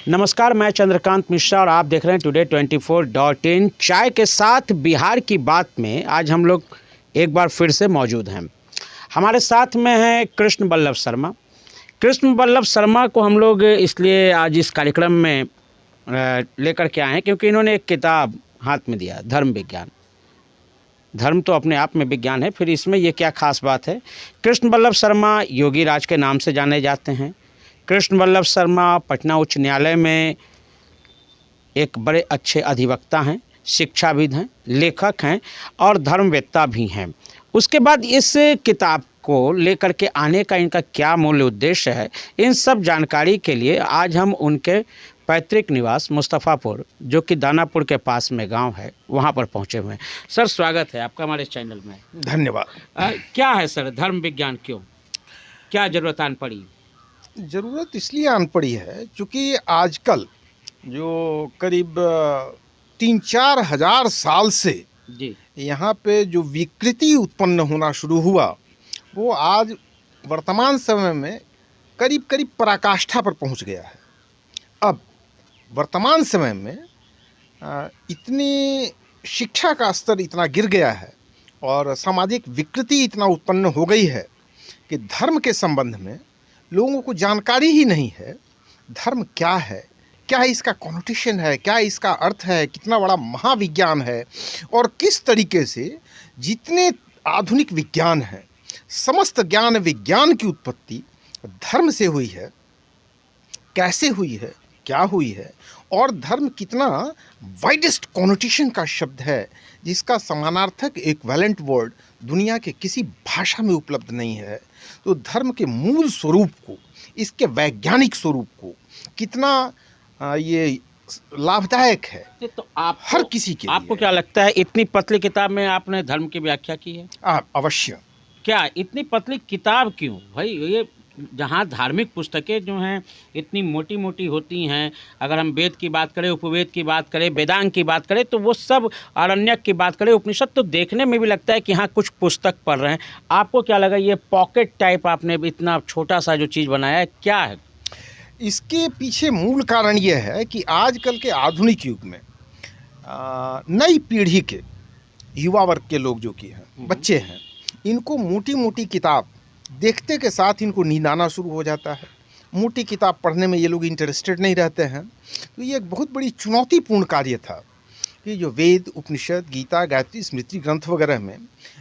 नमस्कार, मैं चंद्रकांत मिश्रा और आप देख रहे हैं टुडे 24.in चाय के साथ बिहार की बात में। आज हम लोग एक बार फिर से मौजूद हैं। हमारे साथ में हैं कृष्ण बल्लभ शर्मा। कृष्ण बल्लभ शर्मा को हम लोग इसलिए आज इस कार्यक्रम में लेकर के आए हैं क्योंकि इन्होंने एक किताब हाथ में दिया, धर्म विज्ञान। धर्म तो अपने आप में विज्ञान है, फिर इसमें ये क्या खास बात है। कृष्ण बल्लभ शर्मा योगी राज के नाम से जाने जाते हैं। कृष्ण बल्लभ शर्मा पटना उच्च न्यायालय में एक बड़े अच्छे अधिवक्ता हैं, शिक्षाविद हैं, लेखक हैं और धर्मवेत्ता भी हैं। उसके बाद इस किताब को लेकर के आने का इनका क्या मूल उद्देश्य है, इन सब जानकारी के लिए आज हम उनके पैतृक निवास मुस्तफ़ापुर, जो कि दानापुर के पास में गांव है, वहां पर पहुंचे हुए हैं। सर, स्वागत है आपका हमारे चैनल में। धन्यवाद। क्या है सर धर्म विज्ञान, क्यों, क्या ज़रूरत आन पड़ी? ज़रूरत इसलिए आन पड़ी है क्योंकि आजकल जो करीब 3-4 हज़ार साल से जी यहाँ पे जो विकृति उत्पन्न होना शुरू हुआ, वो आज वर्तमान समय में करीब करीब पराकाष्ठा पर पहुँच गया है। अब वर्तमान समय में इतनी शिक्षा का स्तर इतना गिर गया है और सामाजिक विकृति इतना उत्पन्न हो गई है कि धर्म के संबंध में लोगों को जानकारी ही नहीं है। धर्म क्या है, क्या इसका कॉनोटेशन है, क्या इसका अर्थ है, कितना बड़ा महाविज्ञान है और किस तरीके से जितने आधुनिक विज्ञान हैं, समस्त ज्ञान विज्ञान की उत्पत्ति धर्म से हुई है, कैसे हुई है, क्या हुई है और धर्म कितना वाइडेस्ट कॉनोटेशन का शब्द है जिसका समानार्थक इक्विवेलेंट वर्ड दुनिया के किसी भाषा में उपलब्ध नहीं है। तो धर्म के मूल स्वरूप को, इसके वैज्ञानिक स्वरूप को कितना ये लाभदायक है तो आप हर किसी के आपको लिए। क्या लगता है इतनी पतली किताब में आपने धर्म की व्याख्या की है? अवश्य। क्या इतनी पतली किताब क्यों भाई? ये जहाँ धार्मिक पुस्तकें जो हैं इतनी मोटी मोटी होती हैं, अगर हम वेद की बात करें, उपवेद की बात करें, वेदांग की बात करें, तो वो सब, आरण्यक की बात करें, उपनिषद, तो देखने में भी लगता है कि हाँ कुछ पुस्तक पढ़ रहे हैं। आपको क्या लगा ये पॉकेट टाइप आपने इतना छोटा सा जो चीज़ बनाया है, क्या है? इसके पीछे मूल कारण ये है कि आजकल के आधुनिक युग में नई पीढ़ी के युवा वर्ग के लोग जो कि हैं, बच्चे हैं, इनको मोटी मोटी किताब देखते के साथ इनको नींद आना शुरू हो जाता है। मोटी किताब पढ़ने में ये लोग इंटरेस्टेड नहीं रहते हैं। तो ये एक बहुत बड़ी चुनौतीपूर्ण कार्य था कि जो वेद, उपनिषद, गीता, गायत्री, स्मृति ग्रंथ वगैरह में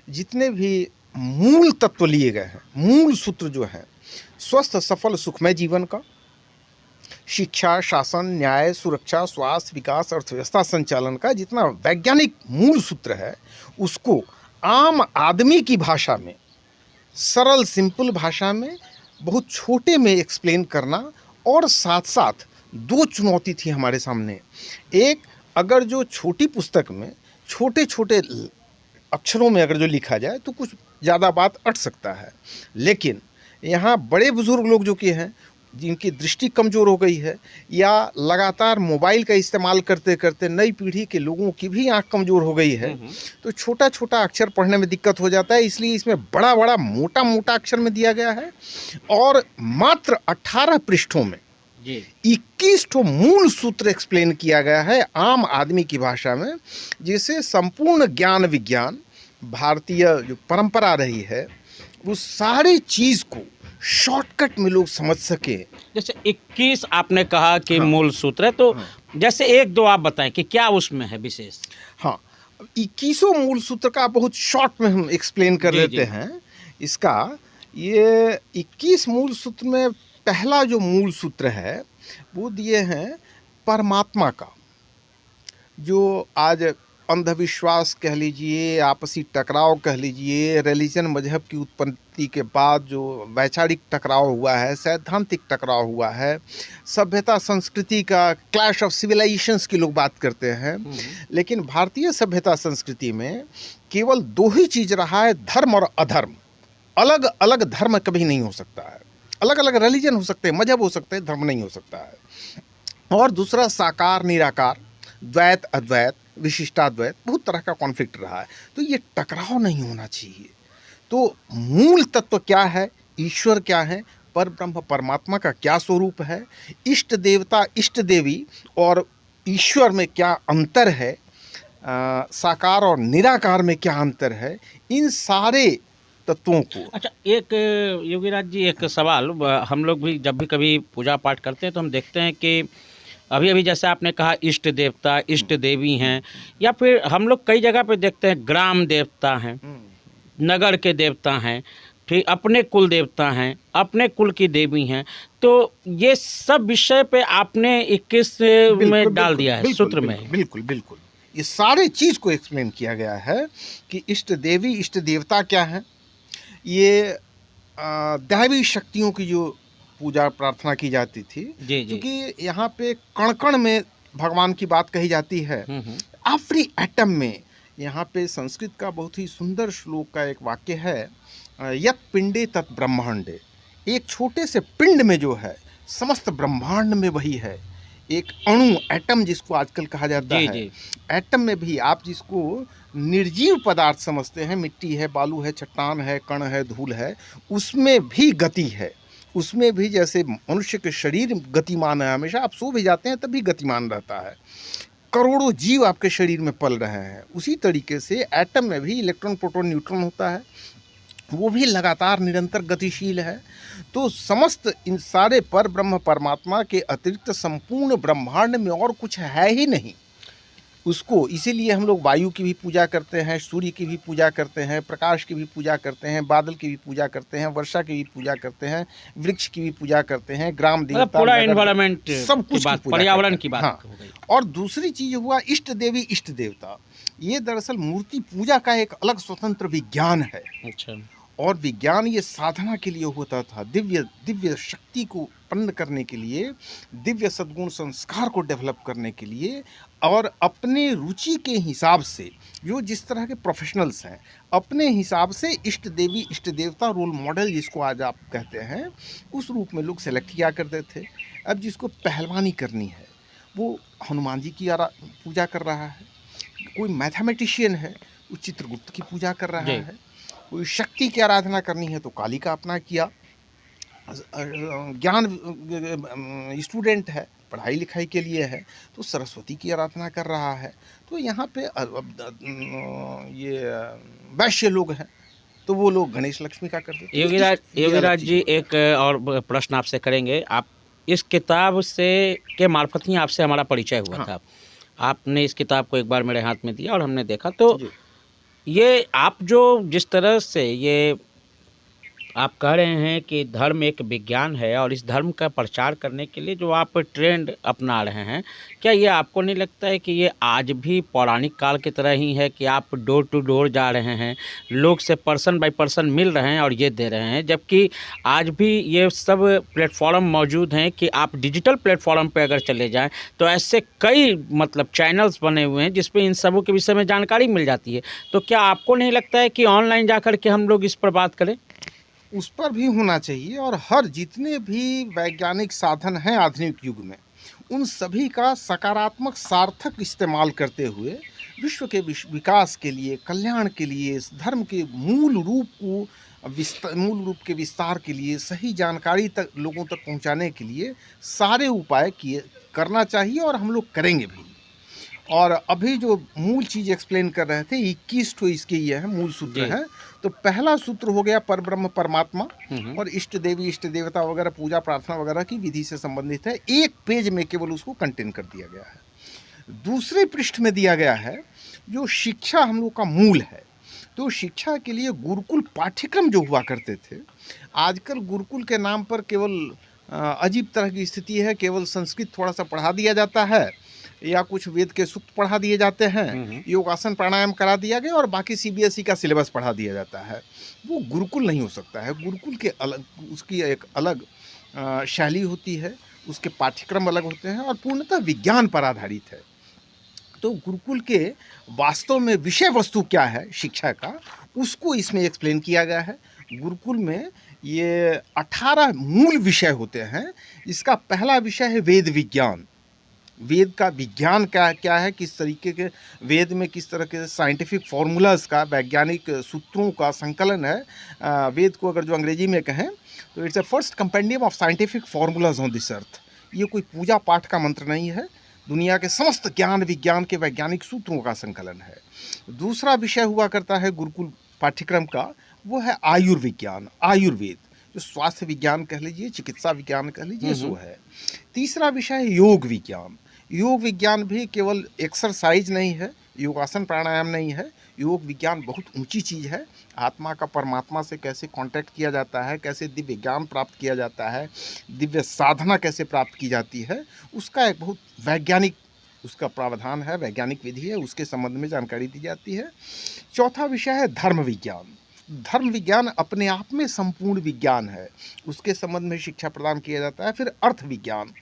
जितने भी मूल तत्व लिए गए हैं, मूल सूत्र जो हैं, स्वस्थ सफल सुखमय जीवन का, शिक्षा, शासन, न्याय, सुरक्षा, स्वास्थ्य, विकास, अर्थव्यवस्था संचालन का जितना वैज्ञानिक मूल सूत्र है, उसको आम आदमी की भाषा में, सरल सिंपल भाषा में, बहुत छोटे में एक्सप्लेन करना। और साथ साथ दो चुनौती थी हमारे सामने। एक, अगर जो छोटी पुस्तक में छोटे छोटे अक्षरों में अगर जो लिखा जाए तो कुछ ज़्यादा बात अट सकता है, लेकिन यहाँ बड़े बुजुर्ग लोग जो कि हैं, जिनकी दृष्टि कमज़ोर हो गई है या लगातार मोबाइल का इस्तेमाल करते करते नई पीढ़ी के लोगों की भी आंख कमज़ोर हो गई है, तो छोटा छोटा अक्षर पढ़ने में दिक्कत हो जाता है। इसलिए इसमें बड़ा बड़ा मोटा मोटा अक्षर में दिया गया है और मात्र 18 पृष्ठों में 21 ठो मूल सूत्र एक्सप्लेन किया गया है आम आदमी की भाषा में, जिससे संपूर्ण ज्ञान विज्ञान, भारतीय जो परंपरा रही है, उस सारी चीज़ को शॉर्टकट में लोग समझ सके। जैसे 21 आपने कहा कि मूल सूत्र है, तो जैसे एक दो आप बताएं कि क्या उसमें है विशेष? हाँ, 21 मूल सूत्र का बहुत शॉर्ट में हम एक्सप्लेन कर लेते हैं। इसका ये 21 मूल सूत्र में पहला जो मूल सूत्र है वो दिए हैं परमात्मा का। जो आज अंधविश्वास कह लीजिए, आपसी टकराव कह लीजिए, रिलीजन मजहब की उत्पत्ति के बाद जो वैचारिक टकराव हुआ है, सैद्धांतिक टकराव हुआ है, सभ्यता संस्कृति का क्लैश ऑफ सिविलाइजेशंस की लोग बात करते हैं, लेकिन भारतीय सभ्यता संस्कृति में केवल दो ही चीज़ रहा है, धर्म और अधर्म। अलग अलग धर्म कभी नहीं हो सकता है। अलग अलग रिलीजन हो सकते हैं, मजहब हो सकते हैं, धर्म नहीं हो सकता है। और दूसरा साकार निराकार, द्वैत अद्वैत, विशिष्टाद्वैत, बहुत तरह का कॉन्फ्लिक्ट रहा है। तो ये टकराव नहीं होना चाहिए। तो मूल तत्व क्या है, ईश्वर क्या है, पर ब्रह्म परमात्मा का क्या स्वरूप है, इष्ट देवता इष्ट देवी और ईश्वर में क्या अंतर है, साकार और निराकार में क्या अंतर है, इन सारे तत्वों को। अच्छा, एक योगीराज जी, एक सवाल, हम लोग भी जब भी कभी पूजा पाठ करते हैं तो हम देखते हैं कि अभी अभी जैसे आपने कहा इष्ट देवता इष्ट देवी हैं, या फिर हम लोग कई जगह पे देखते हैं ग्राम देवता हैं, नगर के देवता हैं, फिर अपने कुल देवता हैं, अपने कुल की देवी हैं। तो ये सब विषय पे आपने 21 में डाल दिया है सूत्र में। बिल्कुल बिल्कुल, ये सारे चीज़ को एक्सप्लेन किया गया है कि इष्ट देवी इष्ट देवता क्या है। ये दैवी शक्तियों की जो पूजा प्रार्थना की जाती थी, क्योंकि यहाँ पे कण कण में भगवान की बात कही जाती है, एवरी एटम में। यहाँ पे संस्कृत का बहुत ही सुंदर श्लोक का एक वाक्य है, यत पिंडे तत् ब्रह्मांडे। एक छोटे से पिंड में जो है समस्त ब्रह्मांड में वही है। एक अणु, एटम जिसको आजकल कहा जाता है, एटम में भी आप जिसको निर्जीव पदार्थ समझते हैं, मिट्टी है, बालू है, चट्टान है, कण है, धूल है, उसमें भी गति है। उसमें भी जैसे मनुष्य के शरीर गतिमान है, हमेशा आप सो भी जाते हैं तभी गतिमान रहता है, करोड़ों जीव आपके शरीर में पल रहे हैं, उसी तरीके से एटम में भी इलेक्ट्रॉन प्रोटॉन न्यूट्रॉन होता है, वो भी लगातार निरंतर गतिशील है। तो समस्त इन सारे पर ब्रह्म परमात्मा के अतिरिक्त संपूर्ण ब्रह्मांड में और कुछ है ही नहीं उसको। इसीलिए हम लोग वायु की भी पूजा करते हैं, सूर्य की भी पूजा करते हैं, प्रकाश की भी पूजा करते हैं, बादल की भी पूजा करते हैं, वर्षा की भी पूजा करते हैं, वृक्ष की भी पूजा करते हैं, ग्राम देवता, पूरा एनवायरनमेंट, सब कुछ की पर्यावरण की बात। हाँ। और दूसरी चीज हुआ इष्ट देवी इष्ट देवता। ये दरअसल मूर्ति पूजा का एक अलग स्वतंत्र विज्ञान है। अच्छा। और विज्ञान ये साधना के लिए होता था, दिव्य शक्ति को उत्पन्न करने के लिए, दिव्य सद्गुण संस्कार को डेवलप करने के लिए, और अपने रुचि के हिसाब से जो जिस तरह के प्रोफेशनल्स हैं अपने हिसाब से इष्ट देवी इष्ट देवता रोल मॉडल जिसको आज आप कहते हैं, उस रूप में लोग सेलेक्ट किया करते थे। अब जिसको पहलवानी करनी है वो हनुमान जी की पूजा कर रहा है, कोई मैथमेटिशियन है वो चित्रगुप्त की पूजा कर रहा है, कोई शक्ति की आराधना करनी है तो काली का अपना किया, ज्ञान स्टूडेंट है पढ़ाई लिखाई के लिए है तो सरस्वती की आराधना कर रहा है। तो यहाँ पे ये वैश्य लोग हैं तो वो लोग गणेश लक्ष्मी का करते हैं। योगीराज जी, एक और प्रश्न आपसे करेंगे। आप इस किताब से के मार्फत ही आपसे हमारा परिचय हुआ था। आपने इस किताब को एक बार मेरे हाथ में दिया और हमने देखा, तो ये आप जो जिस तरह से ये आप कह रहे हैं कि धर्म एक विज्ञान है और इस धर्म का प्रचार करने के लिए जो आप ट्रेंड अपना रहे हैं, क्या ये आपको नहीं लगता है कि ये आज भी पौराणिक काल की तरह ही है कि आप डोर टू डोर जा रहे हैं, लोग से पर्सन बाय पर्सन मिल रहे हैं और ये दे रहे हैं, जबकि आज भी ये सब प्लेटफॉर्म मौजूद हैं कि आप डिजिटल प्लेटफॉर्म पर अगर चले जाएँ तो ऐसे कई चैनल्स बने हुए हैं जिसपे इन सबों के विषय में जानकारी मिल जाती है। तो क्या आपको नहीं लगता है कि ऑनलाइन जा कर के हम लोग इस पर बात करें? उस पर भी होना चाहिए, और हर जितने भी वैज्ञानिक साधन हैं आधुनिक युग में उन सभी का सकारात्मक सार्थक इस्तेमाल करते हुए विश्व के विकास के लिए, कल्याण के लिए, इस धर्म के मूल रूप के विस्तार के लिए, सही जानकारी तक लोगों तक पहुंचाने के लिए सारे उपाय करना चाहिए, और हम लोग करेंगे भी। और अभी जो मूल चीज़ एक्सप्लेन कर रहे थे 21 तो इसके ये है मूल सूत्र है। तो पहला सूत्र हो गया परब्रह्म परमात्मा, और इष्ट देवी इष्ट देवता वगैरह पूजा प्रार्थना वगैरह की विधि से संबंधित है। एक पेज में केवल उसको कंटेन कर दिया गया है। दूसरे पृष्ठ में दिया गया है जो शिक्षा हम लोग का मूल है। तो शिक्षा के लिए गुरुकुल पाठ्यक्रम जो हुआ करते थे, आजकल गुरुकुल के नाम पर केवल अजीब तरह की स्थिति है, केवल संस्कृत थोड़ा सा पढ़ा दिया जाता है या कुछ वेद के सूक्त पढ़ा दिए जाते हैं, योगासन प्राणायाम करा दिया गया और बाकी CBSE का सिलेबस पढ़ा दिया जाता है। वो गुरुकुल नहीं हो सकता है। गुरुकुल के अलग, उसकी एक अलग शैली होती है, उसके पाठ्यक्रम अलग होते हैं और पूर्णतः विज्ञान पर आधारित है। तो गुरुकुल के वास्तव में विषय वस्तु क्या है शिक्षा का, उसको इसमें एक्सप्लेन किया गया है। गुरुकुल में ये 18 मूल विषय होते हैं। इसका पहला विषय है वेद विज्ञान। वेद का विज्ञान क्या क्या है, किस तरीके के वेद में किस तरह के साइंटिफिक फार्मूलाज का, वैज्ञानिक सूत्रों का संकलन है। वेद को अगर जो अंग्रेजी में कहें तो it's a first compendium of scientific formulas on this earth. ये कोई पूजा पाठ का मंत्र नहीं है, दुनिया के समस्त ज्ञान विज्ञान के वैज्ञानिक सूत्रों का संकलन है। दूसरा विषय हुआ करता है गुरुकुल पाठ्यक्रम का, वो है आयुर्विज्ञान, आयुर्वेद, जो स्वास्थ्य विज्ञान कह लीजिए, चिकित्सा विज्ञान कह लीजिए, सो है। तीसरा विषय है योग विज्ञान। योग विज्ञान भी केवल एक्सरसाइज नहीं है, योगासन प्राणायाम नहीं है। योग विज्ञान बहुत ऊंची चीज़ है। आत्मा का परमात्मा से कैसे कांटेक्ट किया जाता है, कैसे दिव्य ज्ञान प्राप्त किया जाता है, दिव्य साधना कैसे प्राप्त की जाती है, उसका एक बहुत वैज्ञानिक उसका प्रावधान है, वैज्ञानिक विधि है, उसके संबंध में जानकारी दी जाती है। चौथा विषय है धर्म विज्ञान। धर्म विज्ञान अपने आप में संपूर्ण विज्ञान है, उसके संबंध में शिक्षा प्रदान किया जाता है। फिर अर्थ विज्ञान,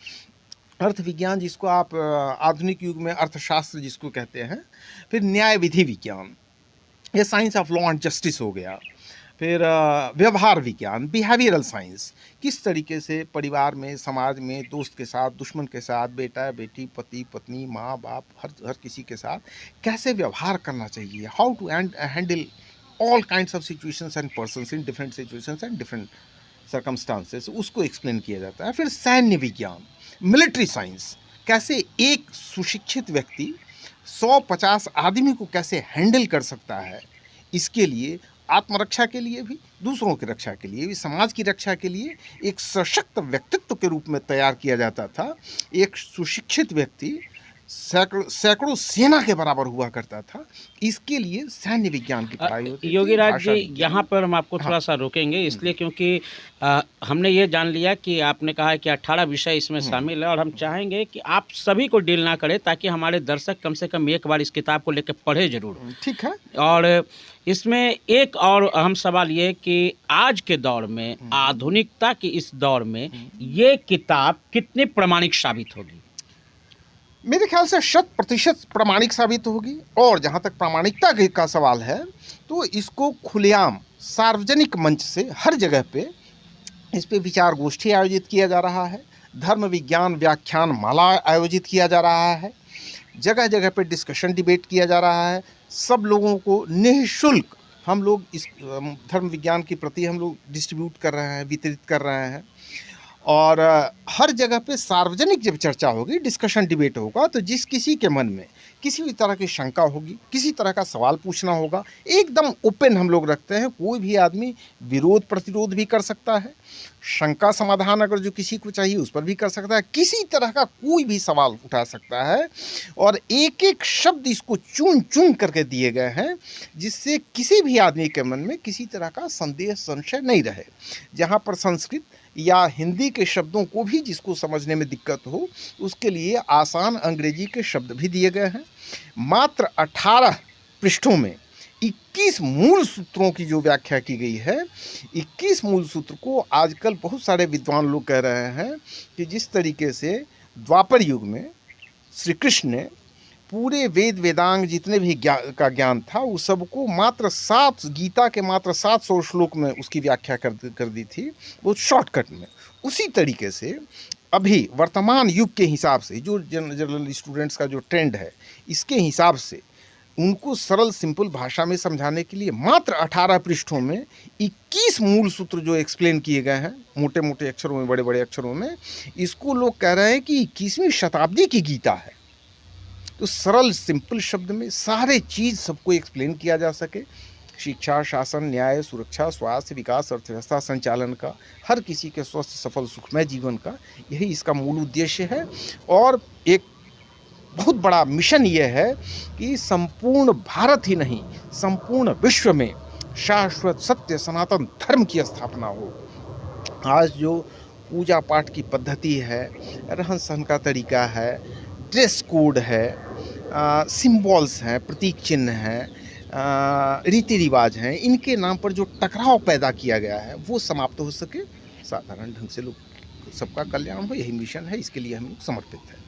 अर्थ विज्ञान जिसको आप आधुनिक युग में अर्थशास्त्र जिसको कहते हैं। फिर न्याय विधि विज्ञान, ये science of law and justice हो गया। फिर व्यवहार विज्ञान, बिहेवियरल साइंस, किस तरीके से परिवार में, समाज में, दोस्त के साथ, दुश्मन के साथ, बेटा बेटी, पति पत्नी, माँ बाप, हर किसी के साथ कैसे व्यवहार करना चाहिए, how to handle all kinds of situations and persons in different situations and different circumstances, उसको एक्सप्लेन किया जाता है। फिर सैन्य विज्ञान, मिलिट्री साइंस, कैसे एक सुशिक्षित व्यक्ति 150 आदमी को कैसे हैंडल कर सकता है, इसके लिए आत्मरक्षा के लिए भी, दूसरों की रक्षा के लिए भी, समाज की रक्षा के लिए एक सशक्त व्यक्तित्व के रूप में तैयार किया जाता था। एक सुशिक्षित व्यक्ति सैकड़ों सेना के बराबर हुआ करता था। इसके लिए सैन्य विज्ञान की पढ़ाई होती थी। योगीराज जी, यहाँ पर हम आपको थोड़ा सा रोकेंगे, इसलिए क्योंकि हमने ये जान लिया कि आपने कहा है कि 18 विषय इसमें शामिल है, और हम चाहेंगे कि आप सभी को डील ना करें, ताकि हमारे दर्शक कम से कम एक बार इस किताब को लेकर पढ़े जरूर। ठीक है। और इसमें एक और अहम सवाल ये कि आज के दौर में, आधुनिकता के इस दौर में, ये किताब कितनी प्रामाणिक साबित होगी? मेरे ख्याल से 100% प्रामाणिक साबित होगी। और जहाँ तक प्रामाणिकता का सवाल है, तो इसको खुलेआम सार्वजनिक मंच से हर जगह पे इस पे विचार गोष्ठी आयोजित किया जा रहा है, धर्म विज्ञान व्याख्यान माला आयोजित किया जा रहा है, जगह जगह पे डिस्कशन डिबेट किया जा रहा है। सब लोगों को निःशुल्क हम लोग इस धर्म विज्ञान के प्रति हम लोग डिस्ट्रीब्यूट कर रहे हैं, वितरित कर रहे हैं। और हर जगह पे सार्वजनिक जब चर्चा होगी, डिस्कशन डिबेट होगा, तो जिस किसी के मन में किसी भी तरह की शंका होगी, किसी तरह का सवाल पूछना होगा, एकदम ओपन हम लोग रखते हैं। कोई भी आदमी विरोध प्रतिरोध भी कर सकता है, शंका समाधान अगर जो किसी को चाहिए उस पर भी कर सकता है, किसी तरह का कोई भी सवाल उठा सकता है। और एक एक शब्द इसको चुन चुन करके दिए गए हैं, जिससे किसी भी आदमी के मन में किसी तरह का संदेह संशय नहीं रहे। जहाँ पर संस्कृत या हिंदी के शब्दों को भी जिसको समझने में दिक्कत हो, उसके लिए आसान अंग्रेजी के शब्द भी दिए गए हैं। मात्र 18 पृष्ठों में 21 मूल सूत्रों की जो व्याख्या की गई है, 21 मूल सूत्र को आजकल बहुत सारे विद्वान लोग कह रहे हैं कि जिस तरीके से द्वापर युग में श्री कृष्ण ने पूरे वेद वेदांग जितने भी ज्ञान था, उस सबको मात्र 7 गीता के मात्र 700 श्लोक में उसकी व्याख्या कर दी थी, बहुत शॉर्टकट में। उसी तरीके से अभी वर्तमान युग के हिसाब से जो जनरल स्टूडेंट्स का जो ट्रेंड है, इसके हिसाब से उनको सरल सिंपल भाषा में समझाने के लिए मात्र 18 पृष्ठों में 21 मूल सूत्र जो एक्सप्लेन किए गए हैं, मोटे मोटे अक्षरों में, बड़े बड़े अक्षरों में, इसको लोग कह रहे हैं कि 21वीं शताब्दी की गीता है। तो सरल सिंपल शब्द में सारे चीज़ सबको एक्सप्लेन किया जा सके, शिक्षा, शासन, न्याय, सुरक्षा, स्वास्थ्य, विकास, अर्थव्यवस्था संचालन का, हर किसी के स्वस्थ सफल सुखमय जीवन का, यही इसका मूल उद्देश्य है। और एक बहुत बड़ा मिशन ये है कि संपूर्ण भारत ही नहीं, संपूर्ण विश्व में शाश्वत सत्य सनातन धर्म की स्थापना हो। आज जो पूजा पाठ की पद्धति है, रहन सहन का तरीका है, ड्रेस कोड है, सिंबल्स हैं, प्रतीक चिन्ह हैं, रीति रिवाज हैं, इनके नाम पर जो टकराव पैदा किया गया है, वो समाप्त हो सके, साधारण ढंग से लोग सबका कल्याण हो, यही मिशन है, इसके लिए हम लोग समर्पित हैं।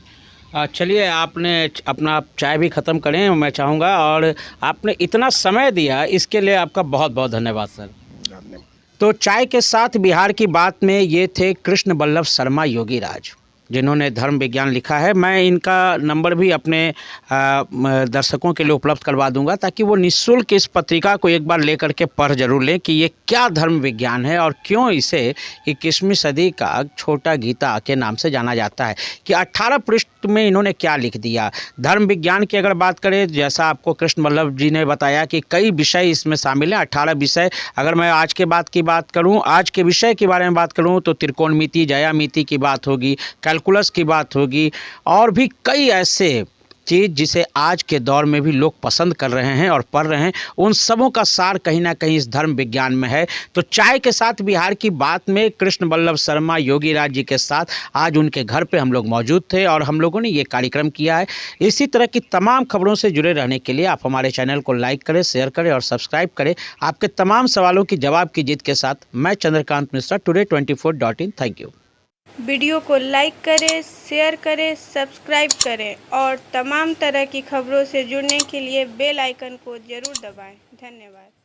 चलिए, आपने अपना चाय भी ख़त्म करें मैं चाहूँगा, और आपने इतना समय दिया, इसके लिए आपका बहुत बहुत धन्यवाद सर। धन्यवाद। तो चाय के साथ बिहार की बात में ये थे कृष्ण बल्लभ शर्मा योगीराज, जिन्होंने धर्म विज्ञान लिखा है। मैं इनका नंबर भी अपने दर्शकों के लिए उपलब्ध करवा दूंगा ताकि वो निःशुल्क इस पत्रिका को एक बार लेकर के पढ़ जरूर लें कि ये क्या धर्म विज्ञान है और क्यों इसे 21वीं सदी का छोटा गीता के नाम से जाना जाता है, कि 18 पृष्ठ में इन्होंने क्या लिख दिया। धर्म विज्ञान की अगर बात करें, जैसा आपको कृष्ण बल्लभ जी ने बताया कि कई विषय इसमें शामिल हैं, 18 विषय। अगर मैं आज के बात करूं, आज के विषय के बारे में बात करूं तो त्रिकोणमिति, ज्यामिति की बात होगी, कैलकुलस की बात होगी और भी कई ऐसे चीज़ जिसे आज के दौर में भी लोग पसंद कर रहे हैं और पढ़ रहे हैं, उन सबों का सार कहीं ना कहीं इस धर्म विज्ञान में है। तो चाय के साथ बिहार की बात में कृष्ण बल्लभ शर्मा योगी राज जी के साथ आज उनके घर पे हम लोग मौजूद थे और हम लोगों ने ये कार्यक्रम किया है। इसी तरह की तमाम खबरों से जुड़े रहने के लिए आप हमारे चैनल को लाइक करें, शेयर करें और सब्सक्राइब करें। आपके तमाम सवालों की जवाब की जीत के साथ मैं Chandrakant Mishra, today24.in। Thank you. Video को लाइक करें, शेयर करें, सब्सक्राइब करें और तमाम तरह की खबरों से जुड़ने के लिए बेल आइकन को ज़रूर दबाएं। धन्यवाद।